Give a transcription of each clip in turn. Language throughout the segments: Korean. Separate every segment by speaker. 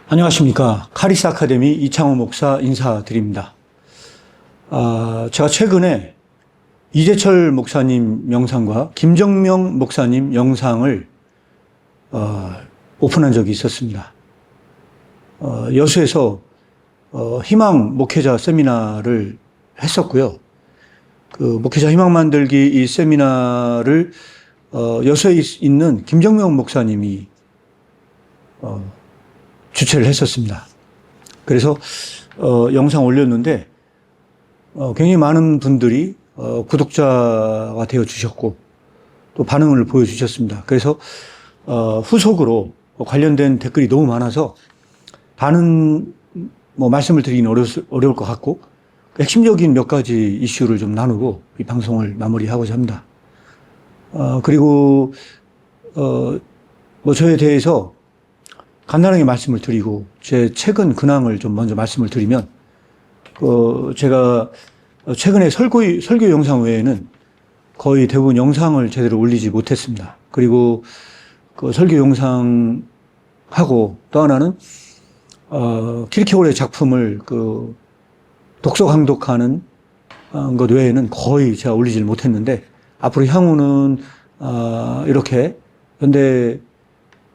Speaker 1: 안녕하십니까. 카리스 아카데미 이창호 목사 인사드립니다. 제가 최근에 이재철 목사님 영상과 김정명 목사님 영상을 오픈한 적이 있었습니다. 여수에서 희망 목회자 세미나를 했었고요. 그 목회자 희망 만들기 이 세미나를 여수에 있는 김정명 목사님이 주최를 했었습니다. 그래서 영상 올렸는데 굉장히 많은 분들이 구독자가 되어 주셨고 또 반응을 보여주셨습니다. 그래서 후속으로 관련된 댓글이 너무 많아서 다는 말씀을 드리기는 어려울 것 같고 핵심적인 몇 가지 이슈를 좀 나누고 이 방송을 마무리하고자 합니다. 그리고 저에 대해서 간단하게 말씀을 드리고 제 최근 근황을 좀 먼저 말씀을 드리면 제가 최근에 설교 영상 외에는 거의 대부분 영상을 제대로 올리지 못했습니다. 그리고 그 설교 영상하고 또 하나는 키르케고르의 작품을 독서 강독하는 것 외에는 거의 제가 올리질 못했는데 앞으로 향후는 이렇게 현대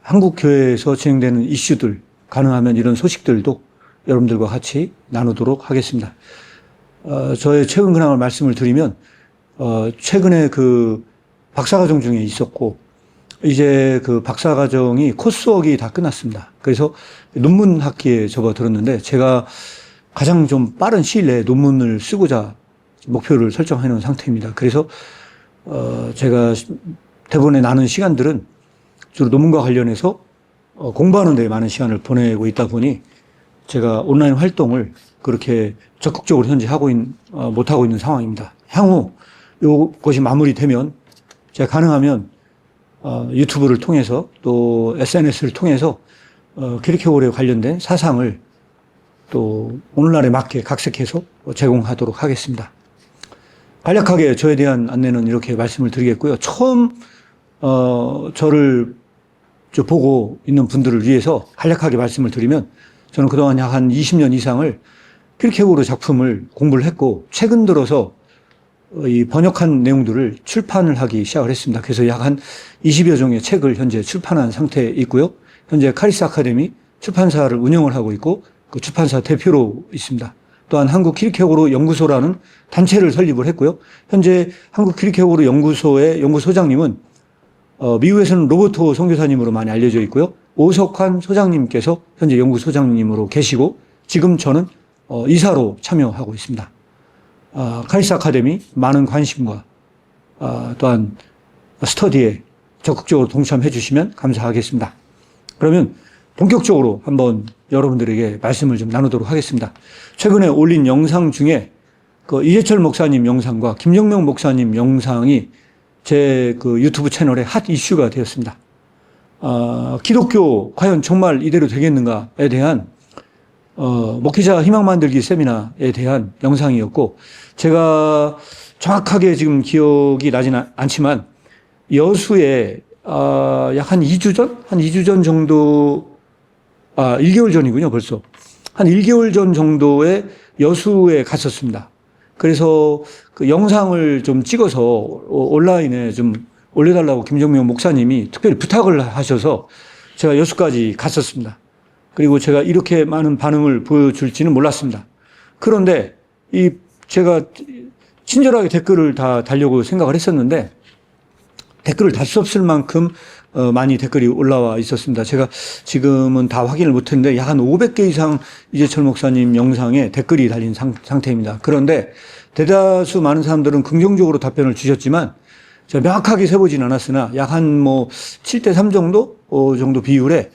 Speaker 1: 한국 교회에서 진행되는 이슈들, 가능하면 이런 소식들도 여러분들과 같이 나누도록 하겠습니다. 저의 최근 근황을 말씀을 드리면, 최근에 그 박사과정 중에 있었고, 이제 그 박사과정이 코스웍이 다 끝났습니다. 그래서 논문 학기에 접어들었는데, 제가 가장 좀 빠른 시일 내에 논문을 쓰고자 목표를 설정해 놓은 상태입니다. 그래서, 제가 대부분의 나눈 시간들은 주로 논문과 관련해서 공부하는 데 많은 시간을 보내고 있다 보니 제가 온라인 활동을 그렇게 적극적으로 현재 못하고 있는 상황입니다. 향후 이것이 마무리되면 제가 가능하면 유튜브를 통해서 또 SNS를 통해서 키르케고르에 관련된 사상을 또 오늘날에 맞게 각색해서 제공하도록 하겠습니다. 간략하게 저에 대한 안내는 이렇게 말씀을 드리겠고요. 처음 저를 보고 있는 분들을 위해서 간략하게 말씀을 드리면 저는 그동안 약 한 20년 이상을 키르케고르 작품을 공부를 했고 최근 들어서 이 번역한 내용들을 출판을 하기 시작을 했습니다. 그래서 약 한 20여 종의 책을 현재 출판한 상태에 있고요. 현재 카리스 아카데미 출판사를 운영을 하고 있고 그 출판사 대표로 있습니다. 또한 한국 키르케고르 연구소라는 단체를 설립을 했고요. 현재 한국 키르케고르 연구소의 연구소장님은 미국에서는 로버토 선교사님으로 많이 알려져 있고요. 오석환 소장님께서 현재 연구소장님으로 계시고 지금 저는 이사로 참여하고 있습니다. 카리스 아카데미 많은 관심과 또한 스터디에 적극적으로 동참해 주시면 감사하겠습니다. 그러면 본격적으로 한번 여러분들에게 말씀을 좀 나누도록 하겠습니다. 최근에 올린 영상 중에 그 이재철 목사님 영상과 김정명 목사님 영상이 제 그 유튜브 채널의 핫 이슈가 되었습니다. 기독교 과연 정말 이대로 되겠는가에 대한 목회자 희망 만들기 세미나에 대한 영상이었고 제가 정확하게 지금 기억이 나지는 않지만 여수에 약 한 2주 전? 한 2주 전 정도 1개월 전이군요 벌써. 한 1개월 전 정도에 여수에 갔었습니다. 그래서 그 영상을 좀 찍어서 온라인에 좀 올려달라고 김정명 목사님이 특별히 부탁을 하셔서 제가 여수까지 갔었습니다. 그리고 제가 이렇게 많은 반응을 보여줄지는 몰랐습니다. 그런데 제가 친절하게 댓글을 다 달려고 생각을 했었는데 댓글을 달 수 없을 만큼 많이 댓글이 올라와 있었습니다. 제가 지금은 다 확인을 못했는데 약 한 500개 이상 이재철 목사님 영상에 댓글이 달린 상태입니다. 그런데 대다수 많은 사람들은 긍정적으로 답변을 주셨지만 제가 명확하게 세보진 않았으나 약 한 7대3 정도 비율에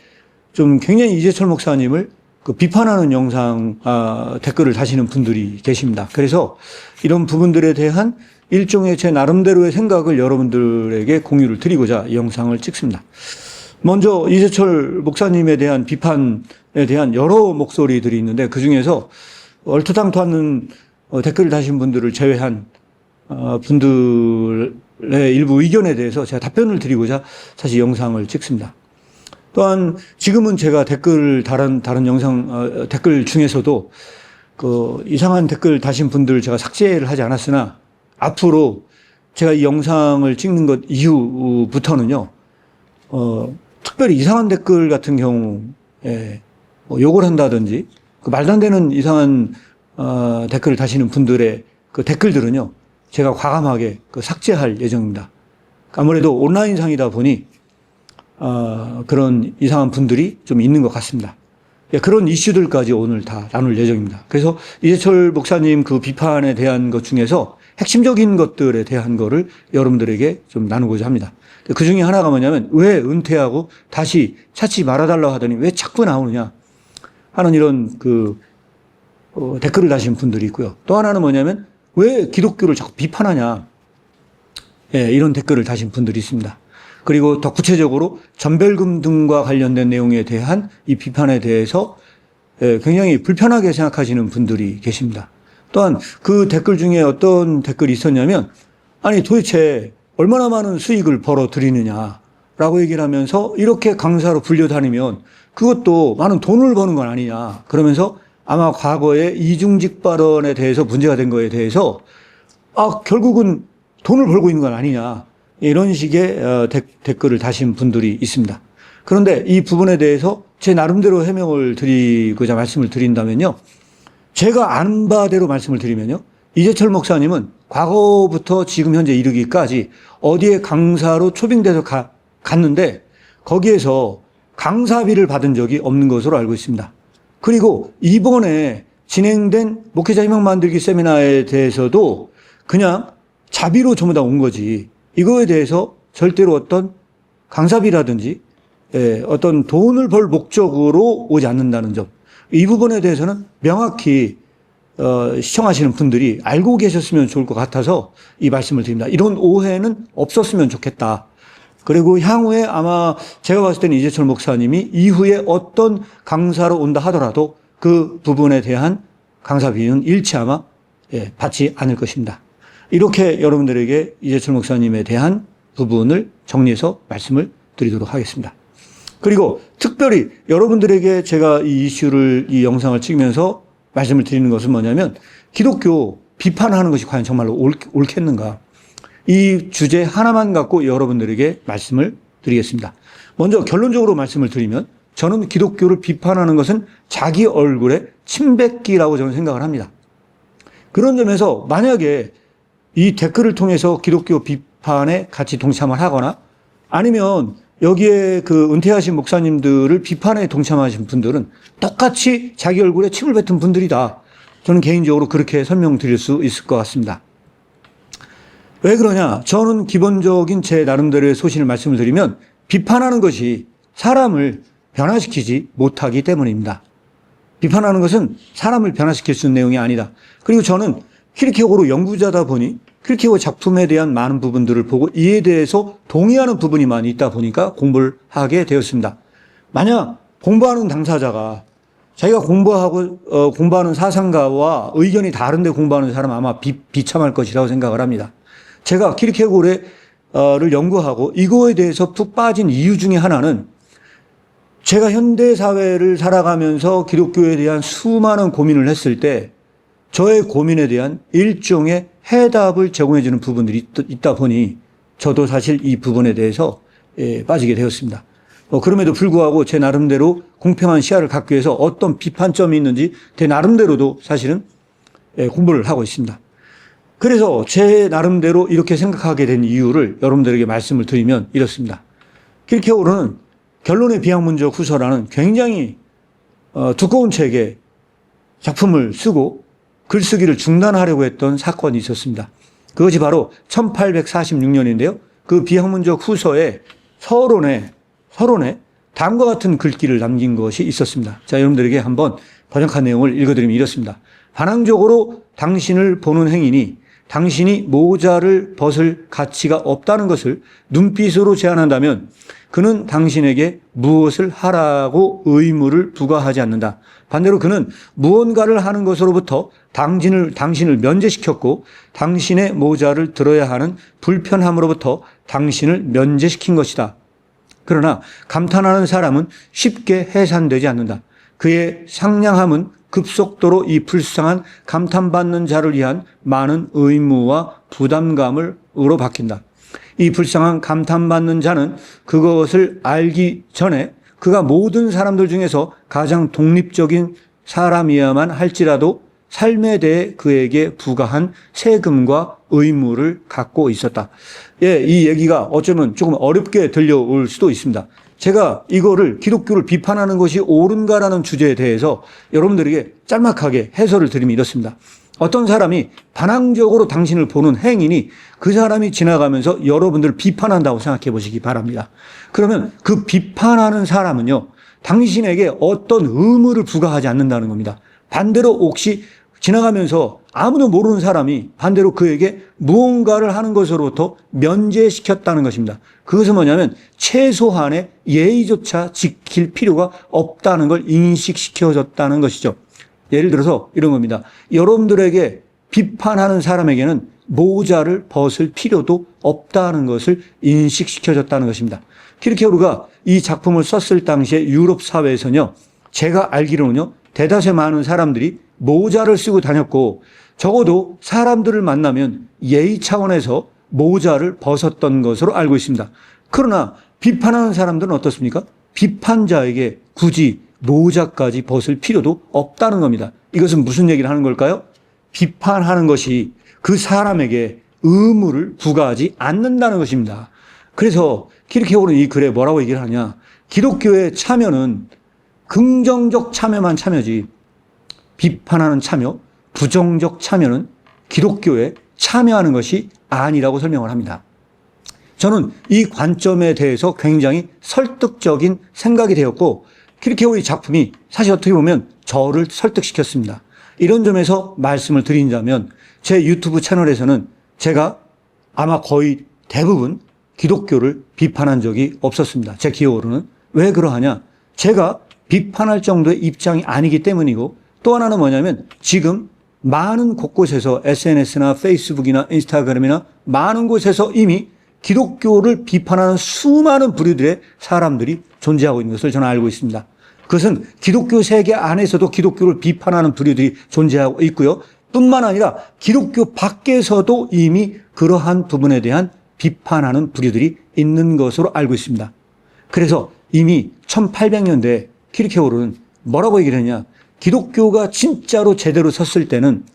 Speaker 1: 좀 굉장히 이재철 목사님을 비판하는 영상 댓글을 다시는 분들이 계십니다. 그래서 이런 부분들에 대한 일종의 제 나름대로의 생각을 여러분들에게 공유를 드리고자 이 영상을 찍습니다. 먼저 이재철 목사님에 대한 비판에 대한 여러 목소리들이 있는데 그중에서 얼토당토 않는 댓글을 다신 분들을 제외한 분들의 일부 의견에 대해서 제가 답변을 드리고자 사실 영상을 찍습니다. 또한 지금은 제가 다른 영상, 댓글 중에서도 그 이상한 댓글 다신 분들 제가 삭제를 하지 않았으나 앞으로 제가 이 영상을 찍는 것 이후부터는요, 특별히 이상한 댓글 같은 경우에 뭐 욕을 한다든지 그 말도 안 되는 이상한 댓글을 다시는 분들의 그 댓글들은요, 제가 과감하게 그 삭제할 예정입니다. 아무래도 온라인상이다 보니 그런 이상한 분들이 좀 있는 것 같습니다. 그런 이슈들까지 오늘 다 나눌 예정입니다. 그래서 이재철 목사님 그 비판에 대한 것 중에서 핵심적인 것들에 대한 거를 여러분들에게 좀 나누고자 합니다. 그 중에 하나가 뭐냐면 왜 은퇴하고 다시 찾지 말아달라고 하더니 왜 자꾸 나오느냐 하는 이런 댓글을 다신 분들이 있고요. 또 하나는 뭐냐면 왜 기독교를 자꾸 비판하냐, 이런 댓글을 다신 분들이 있습니다. 그리고 더 구체적으로 전별금 등과 관련된 내용에 대한 이 비판에 대해서 굉장히 불편하게 생각하시는 분들이 계십니다. 또한 그 댓글 중에 어떤 댓글이 있었냐면, 아니 도대체 얼마나 많은 수익을 벌어들이느냐라고 얘기를 하면서 이렇게 강사로 불려다니면 그것도 많은 돈을 버는 건 아니냐, 그러면서 아마 과거에 이중직 발언에 대해서 문제가 된 거에 대해서 결국은 돈을 벌고 있는 건 아니냐, 이런 식의 댓글을 다신 분들이 있습니다. 그런데 이 부분에 대해서 제 나름대로 해명을 드리고자 말씀을 드린다면요, 제가 아는 바대로 말씀을 드리면요, 이재철 목사님은 과거부터 지금 현재 이르기까지 어디에 강사로 초빙돼서 갔는데 거기에서 강사비를 받은 적이 없는 것으로 알고 있습니다. 그리고 이번에 진행된 목회자 희망 만들기 세미나에 대해서도 그냥 자비로 전부 다 온 거지, 이거에 대해서 절대로 어떤 강사비라든지 어떤 돈을 벌 목적으로 오지 않는다는 점, 이 부분에 대해서는 명확히 시청하시는 분들이 알고 계셨으면 좋을 것 같아서 이 말씀을 드립니다. 이런 오해는 없었으면 좋겠다. 그리고 향후에 아마 제가 봤을 때는 이재철 목사님이 이후에 어떤 강사로 온다 하더라도 그 부분에 대한 강사비는 일치 아마 받지 않을 것입니다. 이렇게 여러분들에게 이재철 목사님에 대한 부분을 정리해서 말씀을 드리도록 하겠습니다. 그리고 특별히 여러분들에게 제가 이 영상을 찍으면서 말씀을 드리는 것은 뭐냐면, 기독교 비판하는 것이 과연 정말로 옳겠는가, 이 주제 하나만 갖고 여러분들에게 말씀을 드리겠습니다. 먼저 결론적으로 말씀을 드리면, 저는 기독교를 비판하는 것은 자기 얼굴에 침 뱉기라고 저는 생각을 합니다. 그런 점에서 만약에 이 댓글을 통해서 기독교 비판에 같이 동참을 하거나 아니면 여기에 그 은퇴하신 목사님들을 비판에 동참하신 분들은 똑같이 자기 얼굴에 침을 뱉은 분들이다, 저는 개인적으로 그렇게 설명드릴 수 있을 것 같습니다. 왜 그러냐? 저는 기본적인 제 나름대로의 소신을 말씀을 드리면 비판하는 것이 사람을 변화시키지 못하기 때문입니다. 비판하는 것은 사람을 변화시킬 수 있는 내용이 아니다. 그리고 저는 키르케고르 연구자다 보니 키르케고르 작품에 대한 많은 부분들을 보고 이에 대해서 동의하는 부분이 많이 있다 보니까 공부를 하게 되었습니다. 만약 공부하는 당사자가 자기가 공부하는 사상가와 의견이 다른데 공부하는 사람은 아마 비참할 것이라고 생각을 합니다. 제가 키르케고르를 연구하고 이거에 대해서 푹 빠진 이유 중에 하나는, 제가 현대사회를 살아가면서 기독교에 대한 수많은 고민을 했을 때 저의 고민에 대한 일종의 해답을 제공해 주는 부분들이 있다 보니 저도 사실 이 부분에 대해서 빠지게 되었습니다. 그럼에도 불구하고 제 나름대로 공평한 시야를 갖기 위해서 어떤 비판점이 있는지 제 나름대로도 사실은 공부를 하고 있습니다. 그래서 제 나름대로 이렇게 생각하게 된 이유를 여러분들에게 말씀을 드리면 이렇습니다. 키르케고르는 결론의 비학문적 후서라는 굉장히 두꺼운 책의 작품을 쓰고 글쓰기를 중단하려고 했던 사건이 있었습니다. 그것이 바로 1846년인데요. 그 비학문적 후서에 서론에 다음과 같은 글귀를 남긴 것이 있었습니다. 자, 여러분들에게 한번 번역한 내용을 읽어드리면 이렇습니다. 반항적으로 당신을 보는 행위니 당신이 모자를 벗을 가치가 없다는 것을 눈빛으로 제안한다면 그는 당신에게 무엇을 하라고 의무를 부과하지 않는다. 반대로 그는 무언가를 하는 것으로부터 당신을 면제시켰고 당신의 모자를 들어야 하는 불편함으로부터 당신을 면제시킨 것이다. 그러나 감탄하는 사람은 쉽게 해산되지 않는다. 그의 상냥함은 급속도로 이 불쌍한 감탄받는 자를 위한 많은 의무와 부담감으로 바뀐다. 이 불쌍한 감탄받는 자는 그것을 알기 전에 그가 모든 사람들 중에서 가장 독립적인 사람이야만 할지라도 삶에 대해 그에게 부과한 세금과 의무를 갖고 있었다. 예, 이 얘기가 어쩌면 조금 어렵게 들려올 수도 있습니다. 제가 이거를 기독교를 비판하는 것이 옳은가라는 주제에 대해서 여러분들에게 짤막하게 해설을 드리면 이렇습니다. 어떤 사람이 반항적으로 당신을 보는 행인이 그 사람이 지나가면서 여러분들을 비판한다고 생각해 보시기 바랍니다. 그러면 그 비판하는 사람은요, 당신에게 어떤 의무를 부과하지 않는다는 겁니다. 반대로 혹시 지나가면서 아무도 모르는 사람이 반대로 그에게 무언가를 하는 것으로부터 면제시켰다는 것입니다. 그것은 뭐냐면 최소한의 예의조차 지킬 필요가 없다는 걸 인식시켜줬다는 것이죠. 예를 들어서 이런 겁니다. 여러분들에게 비판하는 사람에게는 모자를 벗을 필요도 없다는 것을 인식시켜줬다는 것입니다. 키르케고르가 이 작품을 썼을 당시에 유럽 사회에서는요, 제가 알기로는요, 대다수의 많은 사람들이 모자를 쓰고 다녔고 적어도 사람들을 만나면 예의 차원에서 모자를 벗었던 것으로 알고 있습니다. 그러나 비판하는 사람들은 어떻습니까? 비판자에게 굳이 모자까지 벗을 필요도 없다는 겁니다. 이것은 무슨 얘기를 하는 걸까요? 비판하는 것이 그 사람에게 의무를 부과하지 않는다는 것입니다. 그래서 키르케고르는 이 글에 뭐라고 얘기를 하냐? 기독교의 참여는 긍정적 참여만 참여지 비판하는 참여, 부정적 참여는 기독교에 참여하는 것이 아니라고 설명을 합니다. 저는 이 관점에 대해서 굉장히 설득적인 생각이 되었고 키르케고르의 작품이 사실 어떻게 보면 저를 설득시켰습니다. 이런 점에서 말씀을 드린다면 제 유튜브 채널에서는 제가 아마 거의 대부분 기독교를 비판한 적이 없었습니다. 제 기억으로는. 왜 그러하냐? 제가 비판할 정도의 입장이 아니기 때문이고 또 하나는 뭐냐면 지금 많은 곳곳에서 SNS나 페이스북이나 인스타그램이나 많은 곳에서 이미 기독교를 비판하는 수많은 부류들의 사람들이 존재하고 있는 것을 저는 알고 있습니다. 그것은 기독교 세계 안에서도 기독교를 비판하는 부류들이 존재하고 있고요. 뿐만 아니라 기독교 밖에서도 이미 그러한 부분에 대한 비판하는 부류들이 있는 것으로 알고 있습니다. 그래서 이미 1800년대에 키르케고르는 뭐라고 얘기를 했냐? 기독교가 진짜로 제대로 섰을 때는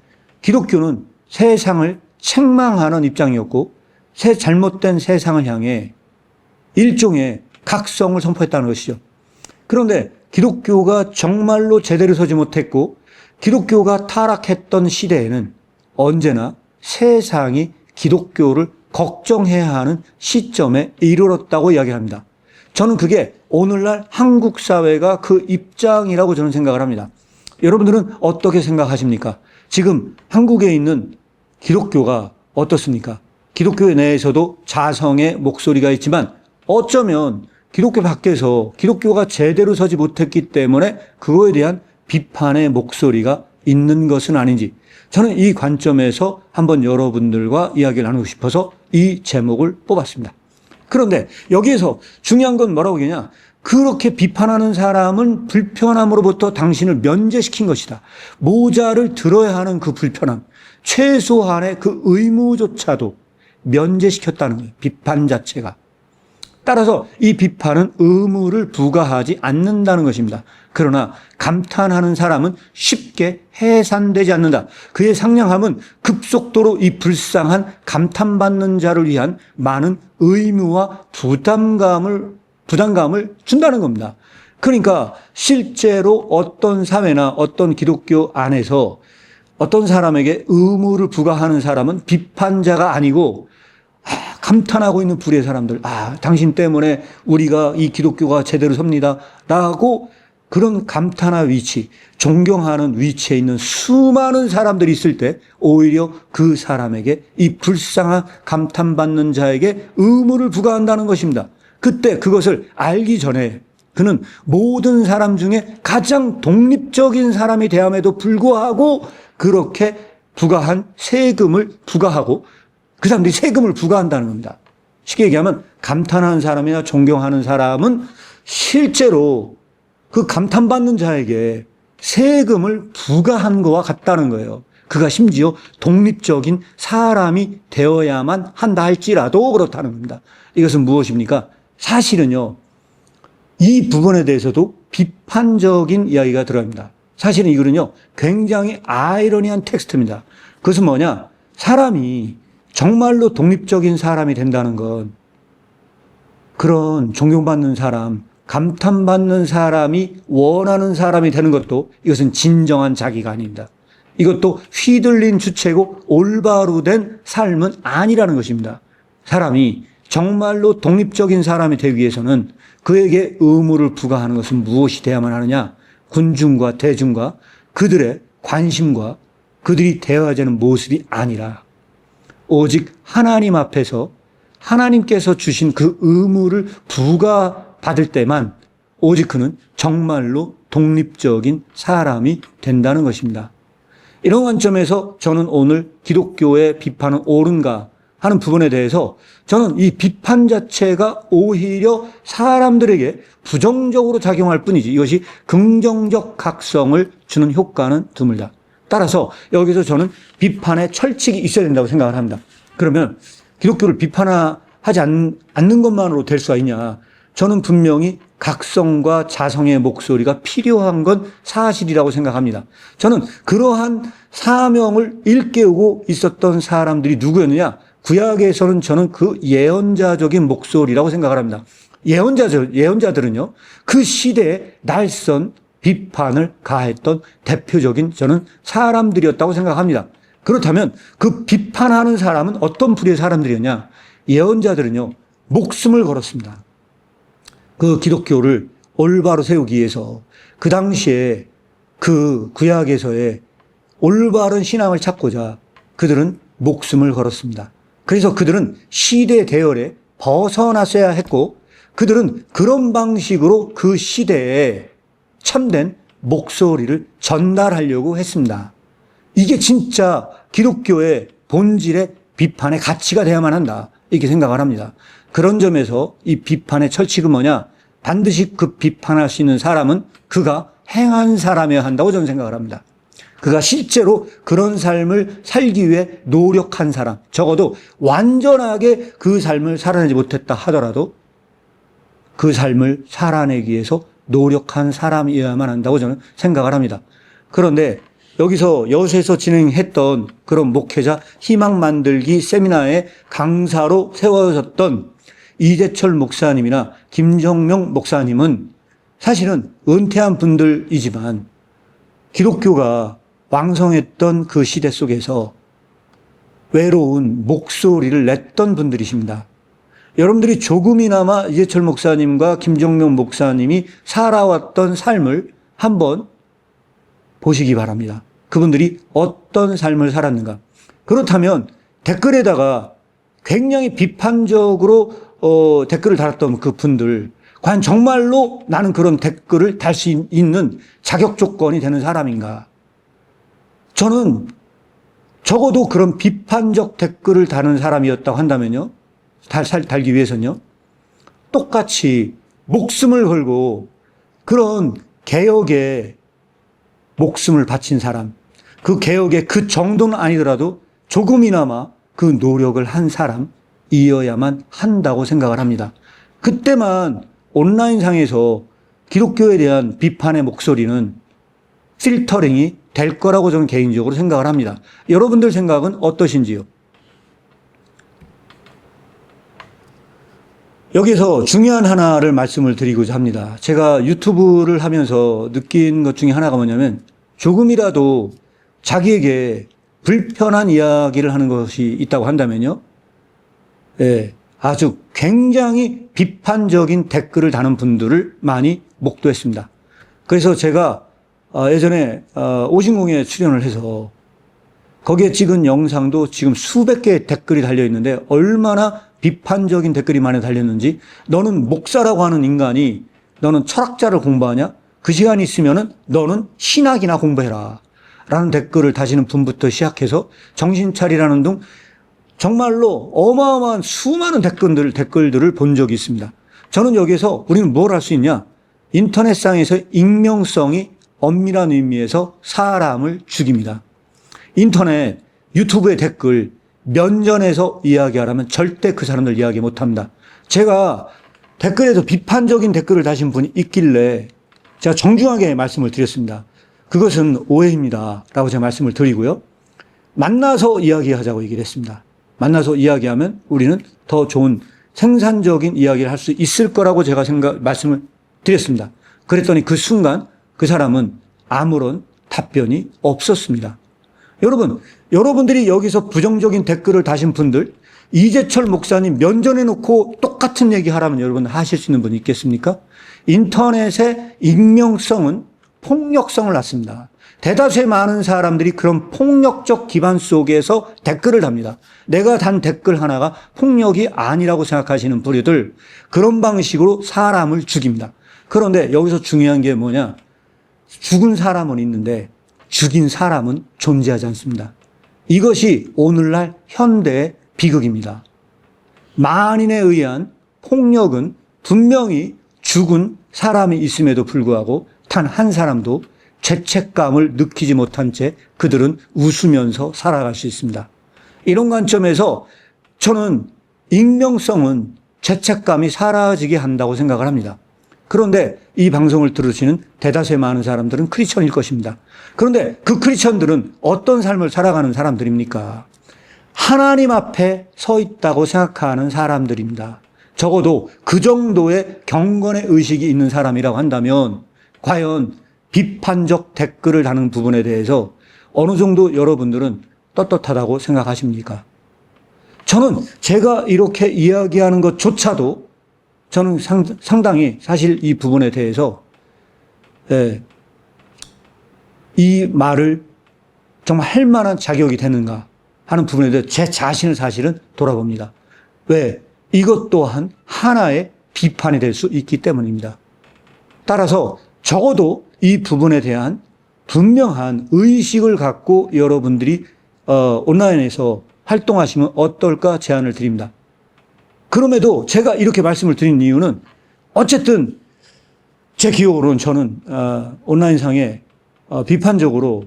Speaker 1: 기독교는 세상을 책망하는 입장이었고 잘못된 세상을 향해 일종의 각성을 선포했다는 것이죠. 그런데 기독교가 정말로 제대로 서지 못했고 기독교가 타락했던 시대에는 언제나 세상이 기독교를 걱정해야 하는 시점에 이르렀다고 이야기합니다. 저는 그게 오늘날 한국 사회가 그 입장이라고 저는 생각을 합니다. 여러분들은 어떻게 생각하십니까? 지금 한국에 있는 기독교가 어떻습니까? 기독교 내에서도 자성의 목소리가 있지만 어쩌면 기독교 밖에서 기독교가 제대로 서지 못했기 때문에 그거에 대한 비판의 목소리가 있는 것은 아닌지 저는 이 관점에서 한번 여러분들과 이야기를 나누고 싶어서 이 제목을 뽑았습니다. 그런데 여기에서 중요한 건 뭐라고 하냐? 그렇게 비판하는 사람은 불편함으로부터 당신을 면제시킨 것이다. 모자를 들어야 하는 그 불편함, 최소한의 그 의무조차도 면제시켰다는 거예요. 비판 자체가. 따라서 이 비판은 의무를 부과하지 않는다는 것입니다. 그러나 감탄하는 사람은 쉽게 해산되지 않는다. 그의 상냥함은 급속도로 이 불쌍한 감탄받는 자를 위한 많은 의무와 부담감을 준다는 겁니다. 그러니까 실제로 어떤 사회나 어떤 기독교 안에서 어떤 사람에게 의무를 부과하는 사람은 비판자가 아니고 감탄하고 있는 불의의 사람들, 당신 때문에 우리가 이 기독교가 제대로 섭니다 라고 그런 감탄의 위치, 존경하는 위치에 있는 수많은 사람들이 있을 때 오히려 그 사람에게 이 불쌍한 감탄받는 자에게 의무를 부과한다는 것입니다. 그때 그것을 알기 전에 그는 모든 사람 중에 가장 독립적인 사람이 되함에도 불구하고 그렇게 부과한 세금을 부과하고 그 사람들이 세금을 부과한다는 겁니다. 쉽게 얘기하면 감탄하는 사람이나 존경하는 사람은 실제로 그 감탄받는 자에게 세금을 부과한 것과 같다는 거예요. 그가 심지어 독립적인 사람이 되어야만 한다 할지라도 그렇다는 겁니다. 이것은 무엇입니까? 사실은요, 이 부분에 대해서도 비판적인 이야기가 들어갑니다. 사실은 이거는요, 굉장히 아이러니한 텍스트입니다. 그것은 뭐냐? 사람이 정말로 독립적인 사람이 된다는 건 그런 존경받는 사람, 감탄받는 사람이 원하는 사람이 되는 것도 이것은 진정한 자기가 아닙니다. 이것도 휘둘린 주체고 올바로 된 삶은 아니라는 것입니다. 사람이 정말로 독립적인 사람이 되기 위해서는 그에게 의무를 부과하는 것은 무엇이 돼야만 하느냐? 군중과 대중과 그들의 관심과 그들이 대화하는 모습이 아니라 오직 하나님 앞에서 하나님께서 주신 그 의무를 부과받을 때만 오직 그는 정말로 독립적인 사람이 된다는 것입니다. 이런 관점에서 저는 오늘 기독교의 비판은 옳은가 하는 부분에 대해서 저는 이 비판 자체가 오히려 사람들에게 부정적으로 작용할 뿐이지 이것이 긍정적 각성을 주는 효과는 드물다. 따라서 여기서 저는 비판의 철칙이 있어야 된다고 생각을 합니다. 그러면 기독교를 비판하지 않는 것만으로 될 수가 있냐? 저는 분명히 각성과 자성의 목소리가 필요한 건 사실이라고 생각합니다. 저는 그러한 사명을 일깨우고 있었던 사람들이 누구였느냐? 구약에서는 저는 그 예언자적인 목소리라고 생각을 합니다. 예언자들은요, 그 시대에 날선 비판을 가했던 대표적인 저는 사람들이었다고 생각합니다. 그렇다면 그 비판하는 사람은 어떤 부류의 사람들이었냐? 예언자들은요, 목숨을 걸었습니다. 그 기독교를 올바로 세우기 위해서 그 당시에 그 구약에서의 올바른 신앙을 찾고자 그들은 목숨을 걸었습니다. 그래서 그들은 시대 대열에 벗어났어야 했고 그들은 그런 방식으로 그 시대에 참된 목소리를 전달하려고 했습니다. 이게 진짜 기독교의 본질의 비판의 가치가 되어야만 한다. 이렇게 생각을 합니다. 그런 점에서 이 비판의 철칙은 뭐냐? 반드시 그 비판할 수 있는 사람은 그가 행한 사람이어야 한다고 저는 생각을 합니다. 그가 실제로 그런 삶을 살기 위해 노력한 사람, 적어도 완전하게 그 삶을 살아내지 못했다 하더라도 그 삶을 살아내기 위해서 노력한 사람이어야만 한다고 저는 생각을 합니다. 그런데 여기서 여수에서 진행했던 그런 목회자 희망 만들기 세미나의 강사로 세워졌던 이재철 목사님이나 김정명 목사님은 사실은 은퇴한 분들이지만 기독교가 왕성했던 그 시대 속에서 외로운 목소리를 냈던 분들이십니다. 여러분들이 조금이나마 이재철 목사님과 김정명 목사님이 살아왔던 삶을 한번 보시기 바랍니다. 그분들이 어떤 삶을 살았는가. 그렇다면 댓글에다가 굉장히 비판적으로 댓글을 달았던 그 분들, 과연 정말로 나는 그런 댓글을 달 수 있는 자격 조건이 되는 사람인가? 저는 적어도 그런 비판적 댓글을 다는 사람이었다고 한다면요, 달기 위해서는요, 똑같이 목숨을 걸고 그런 개혁에 목숨을 바친 사람, 그 개혁의 그 정도는 아니더라도 조금이나마 그 노력을 한 사람이어야만 한다고 생각을 합니다. 그때만 온라인상에서 기독교에 대한 비판의 목소리는 필터링이 될 거라고 저는 개인적으로 생각을 합니다. 여러분들 생각은 어떠신지요? 여기서 중요한 하나를 말씀을 드리고자 합니다. 제가 유튜브를 하면서 느낀 것 중에 하나가 뭐냐면 조금이라도 자기에게 불편한 이야기를 하는 것이 있다고 한다면요, 아주 굉장히 비판적인 댓글을 다는 분들을 많이 목도했습니다. 그래서 제가 예전에 오신공에 출연을 해서 거기에 찍은 영상도 지금 수백 개의 댓글이 달려 있는데 얼마나 비판적인 댓글이 많이 달렸는지, 너는 목사라고 하는 인간이 너는 철학자를 공부하냐? 그 시간이 있으면은 너는 신학이나 공부해라 라는 댓글을 다시는 분부터 시작해서 정신 차리라는 등 정말로 어마어마한 수많은 댓글들을 본 적이 있습니다. 저는 여기서 우리는 뭘 할 수 있냐? 인터넷상에서 익명성이 엄밀한 의미에서 사람을 죽입니다. 인터넷, 유튜브의 댓글, 면전에서 이야기하라면 절대 그 사람들 이야기 못합니다. 제가 댓글에서 비판적인 댓글을 다신 분이 있길래 제가 정중하게 말씀을 드렸습니다. 그것은 오해입니다. 라고 제가 말씀을 드리고요. 만나서 이야기하자고 얘기를 했습니다. 만나서 이야기하면 우리는 더 좋은 생산적인 이야기를 할 수 있을 거라고 제가 말씀을 드렸습니다. 그랬더니 그 순간 그 사람은 아무런 답변이 없었습니다. 여러분들이 여기서 부정적인 댓글을 다신 분들, 이재철 목사님 면전에 놓고 똑같은 얘기 하라면 여러분 하실 수 있는 분이 있겠습니까? 인터넷의 익명성은 폭력성을 낳습니다. 대다수의 많은 사람들이 그런 폭력적 기반 속에서 댓글을 답니다. 내가 단 댓글 하나가 폭력이 아니라고 생각하시는 부류들, 그런 방식으로 사람을 죽입니다. 그런데 여기서 중요한 게 뭐냐? 죽은 사람은 있는데 죽인 사람은 존재하지 않습니다. 이것이 오늘날 현대의 비극입니다. 만인에 의한 폭력은 분명히 죽은 사람이 있음에도 불구하고 단 한 사람도 죄책감을 느끼지 못한 채 그들은 웃으면서 살아갈 수 있습니다. 이런 관점에서 저는 익명성은 죄책감이 사라지게 한다고 생각을 합니다. 그런데 이 방송을 들으시는 대다수의 많은 사람들은 크리스천일 것입니다. 그런데 그 크리스천들은 어떤 삶을 살아가는 사람들입니까? 하나님 앞에 서 있다고 생각하는 사람들입니다. 적어도 그 정도의 경건의 의식이 있는 사람이라고 한다면 과연 비판적 댓글을 다는 부분에 대해서 어느 정도 여러분들은 떳떳하다고 생각하십니까? 저는 제가 이렇게 이야기하는 것조차도 저는 상당히 사실 이 부분에 대해서 이 말을 정말 할 만한 자격이 되는가 하는 부분에 대해서 제 자신을 사실은 돌아봅니다. 왜? 이것 또한 하나의 비판이 될 수 있기 때문입니다. 따라서 적어도 이 부분에 대한 분명한 의식을 갖고 여러분들이 온라인에서 활동하시면 어떨까 제안을 드립니다. 그럼에도 제가 이렇게 말씀을 드린 이유는 어쨌든 제 기억으로는 저는 온라인상에 비판적으로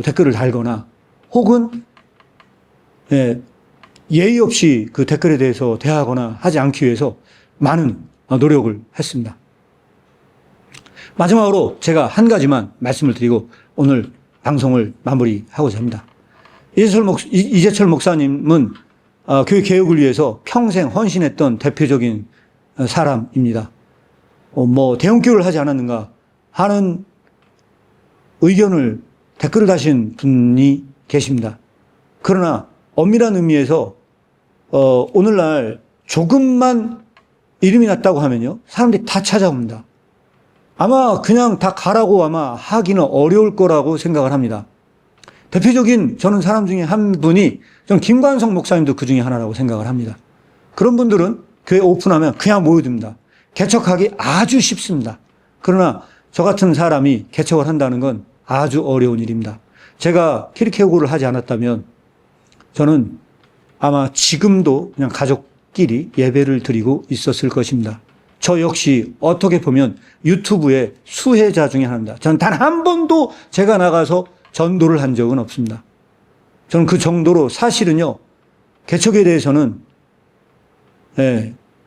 Speaker 1: 댓글을 달거나 혹은 예의 없이 그 댓글에 대해서 대하거나 하지 않기 위해서 많은 노력을 했습니다. 마지막으로 제가 한 가지만 말씀을 드리고 오늘 방송을 마무리하고자 합니다. 이재철 목사님은 교회 개혁을 위해서 평생 헌신했던 대표적인 사람입니다. 대형교회를 하지 않았는가 하는 의견을 댓글을 다신 분이 계십니다. 그러나 엄밀한 의미에서 오늘날 조금만 이름이 났다고 하면요 사람들이 다 찾아옵니다. 아마 그냥 다 가라고 아마 하기는 어려울 거라고 생각을 합니다. 대표적인 저는 사람 중에 한 분이 저는 김관성 목사님도 그 중에 하나라고 생각을 합니다. 그런 분들은 교회 오픈하면 그냥 모여듭니다. 개척하기 아주 쉽습니다. 그러나 저 같은 사람이 개척을 한다는 건 아주 어려운 일입니다. 제가 키리케고를 하지 않았다면 저는 아마 지금도 그냥 가족끼리 예배를 드리고 있었을 것입니다. 저 역시 어떻게 보면 유튜브의 수혜자 중에 하나입니다. 저는 단 한 번도 제가 나가서 전도를 한 적은 없습니다. 저는 그 정도로 사실은요, 개척에 대해서는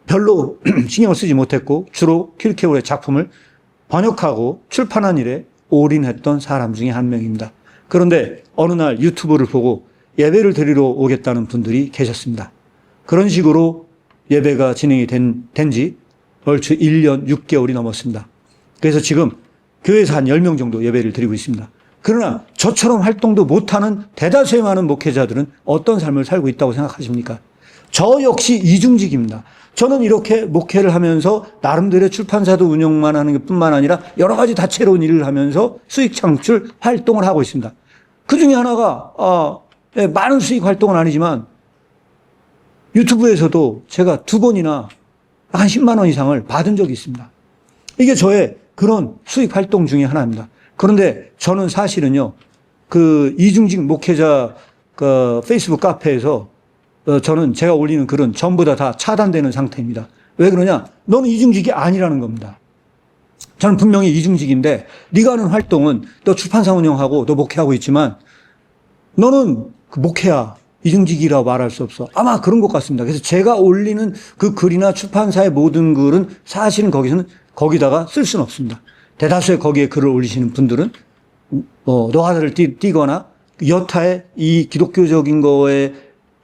Speaker 1: 별로 신경을 쓰지 못했고 주로 키르케고의 작품을 번역하고 출판한 일에 올인했던 사람 중에 한 명입니다. 그런데 어느 날 유튜브를 보고 예배를 드리러 오겠다는 분들이 계셨습니다. 그런 식으로 예배가 진행이 된 지 얼추 1년 6개월이 넘었습니다. 그래서 지금 교회에서 한 10명 정도 예배를 드리고 있습니다. 그러나 저처럼 활동도 못하는 대다수의 많은 목회자들은 어떤 삶을 살고 있다고 생각하십니까? 저 역시 이중직입니다. 저는 이렇게 목회를 하면서 나름대로 출판사도 운영만 하는 것 뿐만 아니라 여러 가지 다채로운 일을 하면서 수익 창출 활동을 하고 있습니다. 그 중에 하나가 많은 수익 활동은 아니지만 유튜브에서도 제가 2번이나 한 10만 원 이상을 받은 적이 있습니다. 이게 저의 그런 수익 활동 중에 하나입니다. 그런데 저는 사실은요, 그 이중직 목회자 그 페이스북 카페에서 저는 제가 올리는 글은 전부 다 차단되는 상태입니다. 왜 그러냐? 너는 이중직이 아니라는 겁니다. 저는 분명히 이중직인데 네가 하는 활동은 너 출판사 운영하고 너 목회하고 있지만 너는 그 목회야. 이중직이라고 말할 수 없어. 아마 그런 것 같습니다. 그래서 제가 올리는 그 글이나 출판사의 모든 글은 사실은 거기다가 쓸 수는 없습니다. 대다수의 거기에 글을 올리시는 분들은 노하다를 띄거나 여타의 이 기독교적인 거에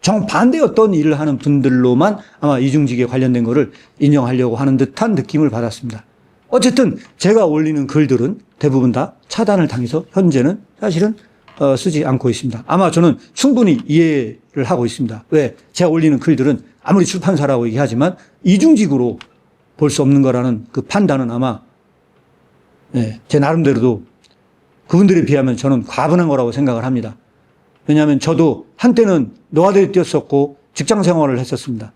Speaker 1: 정반대 어떤 일을 하는 분들로만 아마 이중직에 관련된 거를 인정하려고 하는 듯한 느낌을 받았습니다. 어쨌든 제가 올리는 글들은 대부분 다 차단을 당해서 현재는 사실은 쓰지 않고 있습니다. 아마 저는 충분히 이해를 하고 있습니다. 왜? 제가 올리는 글들은 아무리 출판사라고 얘기하지만 이중직으로 볼 수 없는 거라는 그 판단은 아마 제 나름대로도 그분들에 비하면 저는 과분한 거라고 생각을 합니다. 왜냐하면 저도 한때는 노아대에 뛰었었고 직장 생활을 했었습니다.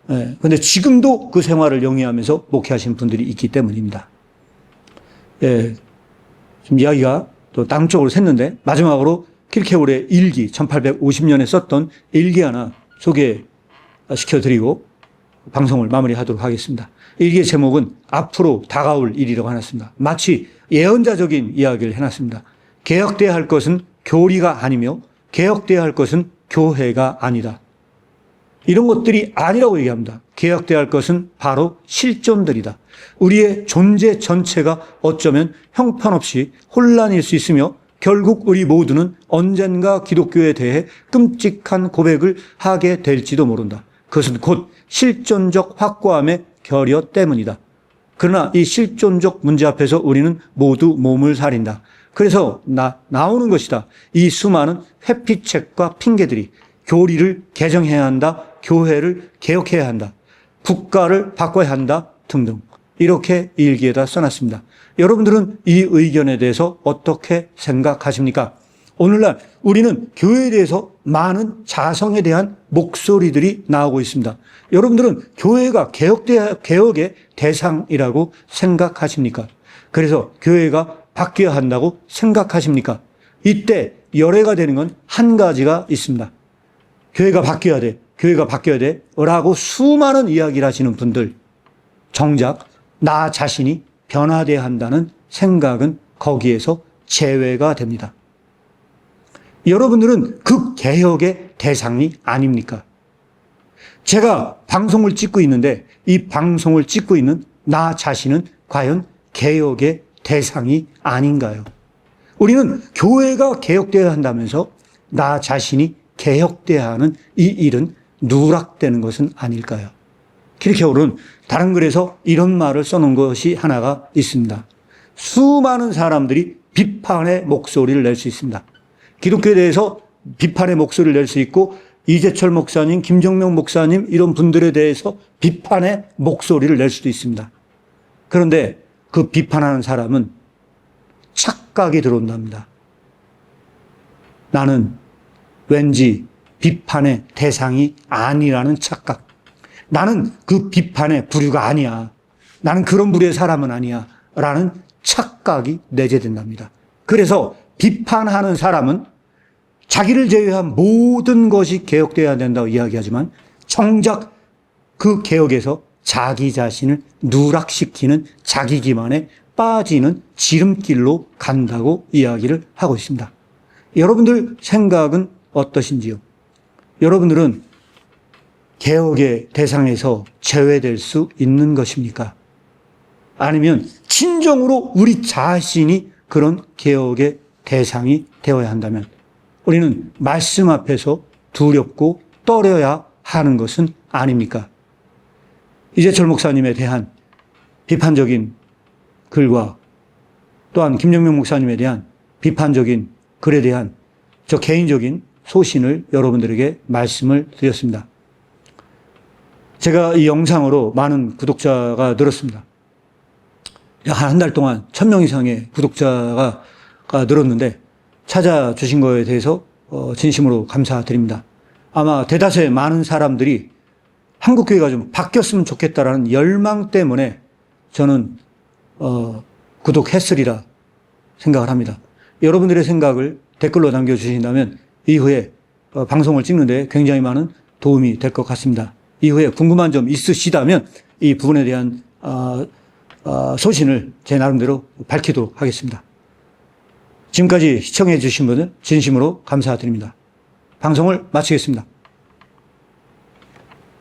Speaker 1: 근데 지금도 그 생활을 영위하면서 목회하시는 분들이 있기 때문입니다. 지금 이야기가 또 다른 쪽으로 샜는데 마지막으로 킬케울의 일기 1850년에 썼던 일기 하나 소개시켜드리고 방송을 마무리하도록 하겠습니다. 일기의 제목은 앞으로 다가올 일이라고 해놨습니다. 마치 예언자적인 이야기를 해놨습니다. 개혁돼야 할 것은 교리가 아니며 개혁돼야 할 것은 교회가 아니다. 이런 것들이 아니라고 얘기합니다. 개혁돼야 할 것은 바로 실존들이다. 우리의 존재 전체가 어쩌면 형편없이 혼란일 수 있으며 결국 우리 모두는 언젠가 기독교에 대해 끔찍한 고백을 하게 될지도 모른다. 그것은 곧 실존적 확고함의 결여 때문이다. 그러나 이 실존적 문제 앞에서 우리는 모두 몸을 사린다. 그래서 나오는 것이다. 이 수많은 회피책과 핑계들이 교리를 개정해야 한다. 교회를 개혁해야 한다. 국가를 바꿔야 한다. 등등. 이렇게 일기에다 써놨습니다. 여러분들은 이 의견에 대해서 어떻게 생각하십니까? 오늘날 우리는 교회에 대해서 많은 자성에 대한 목소리들이 나오고 있습니다. 여러분들은 교회가 개혁의 대상이라고 생각하십니까? 그래서 교회가 바뀌어야 한다고 생각하십니까? 이때 열애가 되는 건 한 가지가 있습니다. 교회가 바뀌어야 돼. 교회가 바뀌어야 돼. 라고 수많은 이야기를 하시는 분들, 정작 나 자신이 변화돼야 한다는 생각은 거기에서 제외가 됩니다. 여러분들은 그 개혁의 대상이 아닙니까? 제가 방송을 찍고 있는데 이 방송을 찍고 있는 나 자신은 과연 개혁의 대상이 아닌가요? 우리는 교회가 개혁되어야 한다면서 나 자신이 개혁돼야 하는 이 일은 누락되는 것은 아닐까요? 킬케울은 다른 글에서 이런 말을 써놓은 것이 하나가 있습니다. 수많은 사람들이 비판의 목소리를 낼 수 있습니다. 기독교에 대해서 비판의 목소리를 낼 수 있고 이재철 목사님, 김정명 목사님 이런 분들에 대해서 비판의 목소리를 낼 수도 있습니다. 그런데 그 비판하는 사람은 착각이 들어온답니다. 나는 왠지 비판의 대상이 아니라는 착각. 나는 그 비판의 부류가 아니야. 나는 그런 부류의 사람은 아니야. 라는 착각이 내재된답니다. 그래서 비판하는 사람은 자기를 제외한 모든 것이 개혁되어야 된다고 이야기하지만 정작 그 개혁에서 자기 자신을 누락시키는 자기 기만에 빠지는 지름길로 간다고 이야기를 하고 있습니다. 여러분들 생각은 어떠신지요? 여러분들은 개혁의 대상에서 제외될 수 있는 것입니까? 아니면 진정으로 우리 자신이 그런 개혁의 대상이 되어야 한다면 우리는 말씀 앞에서 두렵고 떨어야 하는 것은 아닙니까? 이재철 목사님에 대한 비판적인 글과 또한 김정명 목사님에 대한 비판적인 글에 대한 저 개인적인 소신을 여러분들에게 말씀을 드렸습니다. 제가 이 영상으로 많은 구독자가 늘었습니다. 한 달 동안 1000명 이상의 구독자가 늘었는데 찾아주신 거에 대해서 진심으로 감사드립니다. 아마 대다수의 많은 사람들이 한국교회가 좀 바뀌었으면 좋겠다라는 열망 때문에 저는 구독했으리라 생각을 합니다. 여러분들의 생각을 댓글로 남겨주신다면 이후에 방송을 찍는데 굉장히 많은 도움이 될 것 같습니다. 이후에 궁금한 점 있으시다면 이 부분에 대한 소신을 제 나름대로 밝히도록 하겠습니다. 지금까지 시청해 주신 분들 진심으로 감사드립니다. 방송을 마치겠습니다.